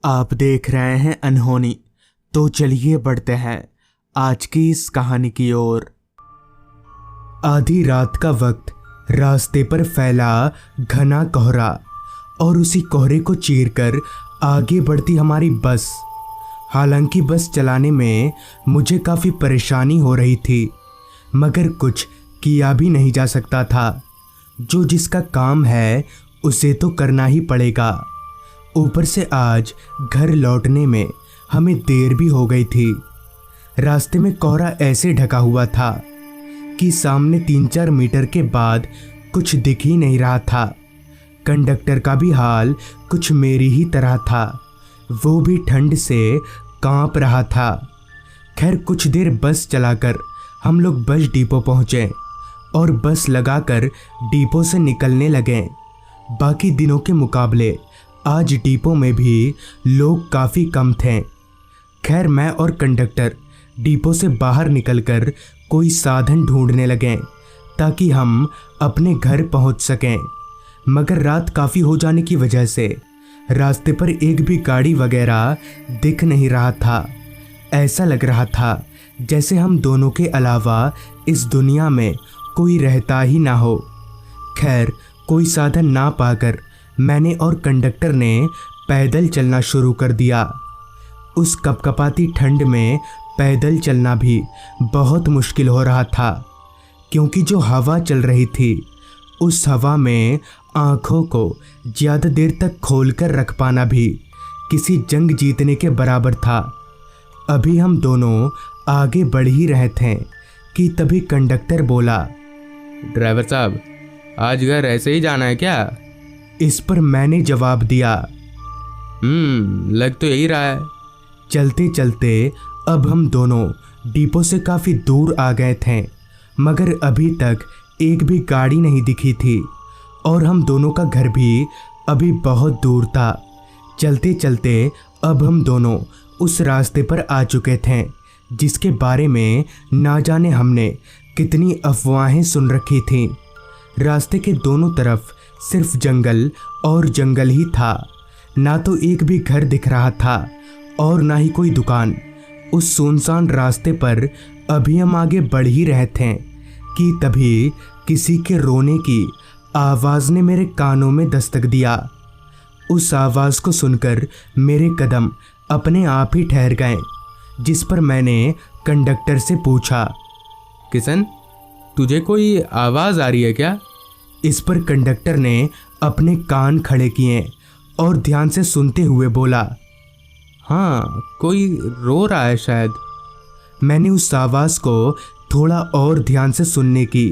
आप देख रहे हैं अनहोनी। तो चलिए बढ़ते हैं आज की इस कहानी की ओर। आधी रात का वक्त, रास्ते पर फैला घना कोहरा और उसी कोहरे को चीरकर आगे बढ़ती हमारी बस। हालांकि बस चलाने में मुझे काफ़ी परेशानी हो रही थी, मगर कुछ किया भी नहीं जा सकता था। जो जिसका काम है उसे तो करना ही पड़ेगा। ऊपर से आज घर लौटने में हमें देर भी हो गई थी। रास्ते में कोहरा ऐसे ढका हुआ था कि सामने 3-4 मीटर के बाद कुछ दिख ही नहीं रहा था। कंडक्टर का भी हाल कुछ मेरी ही तरह था, वो भी ठंड से कांप रहा था। खैर कुछ देर बस चलाकर हम लोग बस डिपो पहुँचे और बस लगाकर डिपो से निकलने लगे। बाकी दिनों के मुकाबले आज डिपो में भी लोग काफ़ी कम थे। खैर मैं और कंडक्टर डिपो से बाहर निकलकर कोई साधन ढूंढने लगे ताकि हम अपने घर पहुंच सकें, मगर रात काफ़ी हो जाने की वजह से रास्ते पर एक भी गाड़ी वगैरह दिख नहीं रहा था। ऐसा लग रहा था जैसे हम दोनों के अलावा इस दुनिया में कोई रहता ही ना हो। खैर कोई साधन ना पाकर मैंने और कंडक्टर ने पैदल चलना शुरू कर दिया। उस कपकपाती ठंड में पैदल चलना भी बहुत मुश्किल हो रहा था, क्योंकि जो हवा चल रही थी उस हवा में आँखों को ज़्यादा देर तक खोलकर रख पाना भी किसी जंग जीतने के बराबर था। अभी हम दोनों आगे बढ़ ही रहे थे कि तभी कंडक्टर बोला, ड्राइवर साहब, आज घर ऐसे ही जाना है क्या? इस पर मैंने जवाब दिया, लग तो यही रहा है। चलते चलते अब हम दोनों डिपो से काफ़ी दूर आ गए थे, मगर अभी तक एक भी गाड़ी नहीं दिखी थी और हम दोनों का घर भी अभी बहुत दूर था। चलते चलते अब हम दोनों उस रास्ते पर आ चुके थे जिसके बारे में ना जाने हमने कितनी अफवाहें सुन रखी थीं। रास्ते के दोनों तरफ सिर्फ जंगल और जंगल ही था। ना तो एक भी घर दिख रहा था और ना ही कोई दुकान। उस सुनसान रास्ते पर अभी हम आगे बढ़ ही रहे थे कि तभी किसी के रोने की आवाज़ ने मेरे कानों में दस्तक दिया। उस आवाज़ को सुनकर मेरे कदम अपने आप ही ठहर गए, जिस पर मैंने कंडक्टर से पूछा, किशन, तुझे कोई आवाज़ आ रही है क्या? इस पर कंडक्टर ने अपने कान खड़े किए और ध्यान से सुनते हुए बोला, हाँ, कोई रो रहा है शायद। मैंने उस आवाज़ को थोड़ा और ध्यान से सुनने की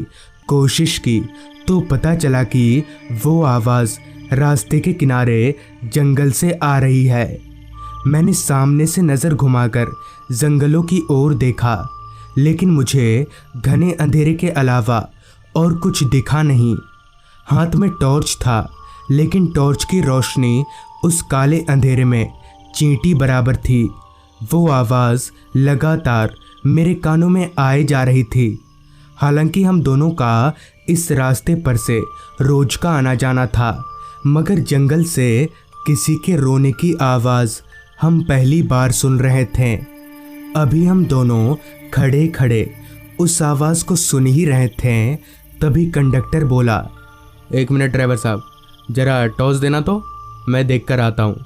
कोशिश की तो पता चला कि वो आवाज़ रास्ते के किनारे जंगल से आ रही है। मैंने सामने से नज़र घुमाकर जंगलों की ओर देखा, लेकिन मुझे घने अंधेरे के अलावा और कुछ दिखा नहीं। हाथ में टॉर्च था, लेकिन टॉर्च की रोशनी उस काले अंधेरे में चींटी बराबर थी। वो आवाज़ लगातार मेरे कानों में आए जा रही थी। हालांकि हम दोनों का इस रास्ते पर से रोज का आना जाना था, मगर जंगल से किसी के रोने की आवाज़ हम पहली बार सुन रहे थे। अभी हम दोनों खड़े खड़े उस आवाज़ को सुन ही रहे थे, तभी कंडक्टर बोला, 1 मिनट ड्राइवर साहब, ज़रा टॉर्च देना तो मैं देख कर आता हूँ।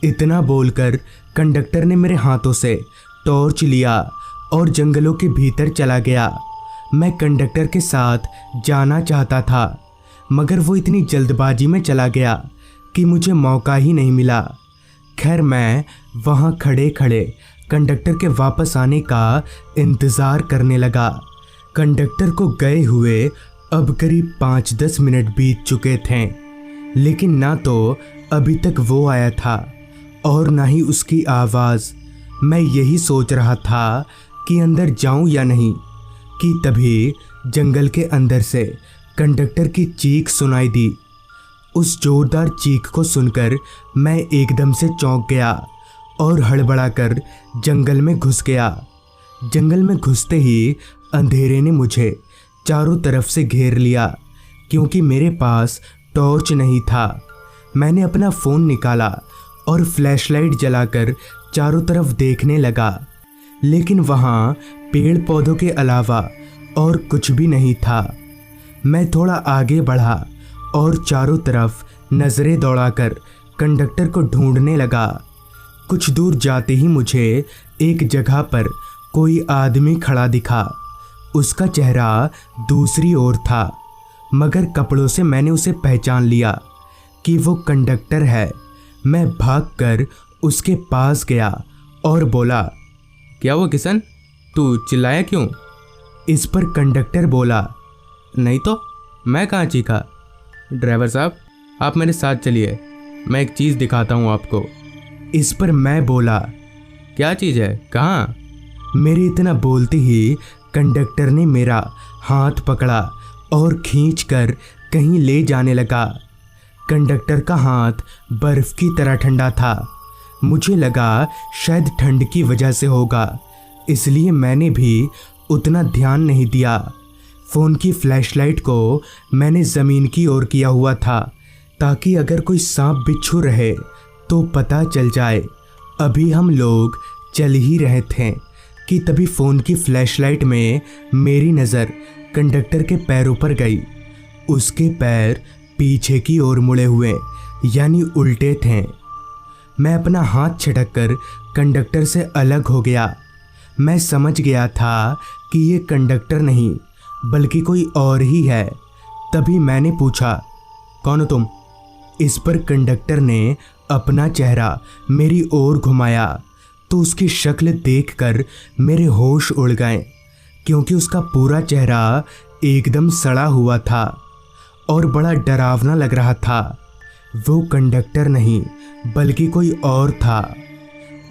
इतना बोलकर कंडक्टर ने मेरे हाथों से टॉर्च लिया और जंगलों के भीतर चला गया। मैं कंडक्टर के साथ जाना चाहता था, मगर वो इतनी जल्दबाजी में चला गया कि मुझे मौका ही नहीं मिला। खैर मैं वहाँ खड़े खड़े कंडक्टर के वापस आने का इंतज़ार करने लगा। कंडक्टर को गए हुए अब करीब 5-10 मिनट बीत चुके थे, लेकिन ना तो अभी तक वो आया था और ना ही उसकी आवाज़। मैं यही सोच रहा था कि अंदर जाऊं या नहीं कि तभी जंगल के अंदर से कंडक्टर की चीख सुनाई दी। उस जोरदार चीख को सुनकर मैं एकदम से चौंक गया और हड़बड़ाकर जंगल में घुस गया। जंगल में घुसते ही अंधेरे ने मुझे चारों तरफ से घेर लिया, क्योंकि मेरे पास टॉर्च नहीं था। मैंने अपना फ़ोन निकाला और फ्लैशलाइट जलाकर चारों तरफ देखने लगा, लेकिन वहाँ पेड़ पौधों के अलावा और कुछ भी नहीं था। मैं थोड़ा आगे बढ़ा और चारों तरफ नज़रें दौड़ाकर कंडक्टर को ढूंढने लगा। कुछ दूर जाते ही मुझे एक जगह पर कोई आदमी खड़ा दिखा। उसका चेहरा दूसरी ओर था, मगर कपड़ों से मैंने उसे पहचान लिया कि वो कंडक्टर है। मैं भागकर उसके पास गया और बोला, क्या हुआ किशन, तू चिल्लाया क्यों? इस पर कंडक्टर बोला, नहीं तो मैं कहाँ चीखा। ड्राइवर साहब, आप मेरे साथ चलिए, मैं एक चीज़ दिखाता हूँ आपको। इस पर मैं बोला, क्या चीज़ है, कहाँ? मेरे इतना बोलते ही कंडक्टर ने मेरा हाथ पकड़ा और खींचकर कहीं ले जाने लगा। कंडक्टर का हाथ बर्फ की तरह ठंडा था। मुझे लगा शायद ठंड की वजह से होगा, इसलिए मैंने भी उतना ध्यान नहीं दिया। फ़ोन की फ्लैशलाइट को मैंने ज़मीन की ओर किया हुआ था, ताकि अगर कोई सांप बिच्छू रहे तो पता चल जाए। अभी हम लोग चल ही रहे थे कि तभी फ़ोन की फ्लैशलाइट में मेरी नज़र कंडक्टर के पैरों पर गई। उसके पैर पीछे की ओर मुड़े हुए, यानी उल्टे थे। मैं अपना हाथ छटककर कंडक्टर से अलग हो गया। मैं समझ गया था कि ये कंडक्टर नहीं बल्कि कोई और ही है। तभी मैंने पूछा, कौन हो तुम? इस पर कंडक्टर ने अपना चेहरा मेरी ओर घुमाया तो उसकी शक्ल देखकर मेरे होश उड़ गए, क्योंकि उसका पूरा चेहरा एकदम सड़ा हुआ था और बड़ा डरावना लग रहा था। वो कंडक्टर नहीं बल्कि कोई और था।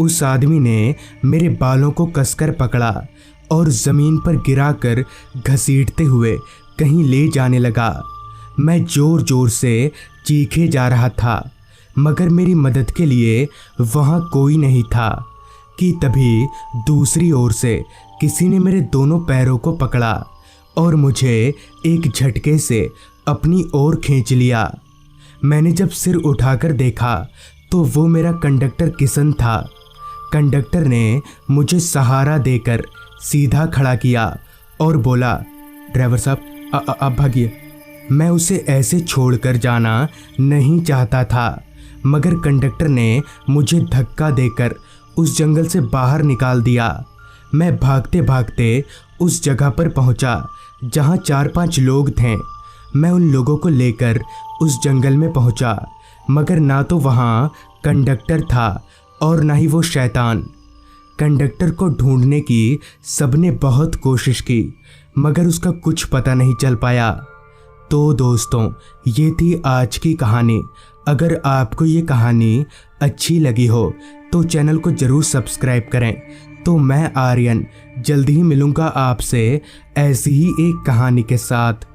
उस आदमी ने मेरे बालों को कसकर पकड़ा और ज़मीन पर गिराकर घसीटते हुए कहीं ले जाने लगा। मैं ज़ोर ज़ोर से चीखे जा रहा था, मगर मेरी मदद के लिए वहाँ कोई नहीं था कि तभी दूसरी ओर से किसी ने मेरे दोनों पैरों को पकड़ा और मुझे एक झटके से अपनी ओर खींच लिया। मैंने जब सिर उठाकर देखा तो वो मेरा कंडक्टर किशन था। कंडक्टर ने मुझे सहारा देकर सीधा खड़ा किया और बोला, ड्राइवर साहब, आप भागिए। मैं उसे ऐसे छोड़कर जाना नहीं चाहता था, मगर कंडक्टर ने मुझे धक्का देकर उस जंगल से बाहर निकाल दिया। मैं भागते भागते उस जगह पर पहुंचा जहां 4-5 लोग थे। मैं उन लोगों को लेकर उस जंगल में पहुंचा, मगर ना तो वहां कंडक्टर था और ना ही वो शैतान। कंडक्टर को ढूंढने की सबने बहुत कोशिश की, मगर उसका कुछ पता नहीं चल पाया। तो दोस्तों, ये थी आज की कहानी। अगर आपको ये कहानी अच्छी लगी हो तो चैनल को ज़रूर सब्सक्राइब करें। तो मैं आर्यन जल्दी ही मिलूँगा आपसे ऐसी ही एक कहानी के साथ।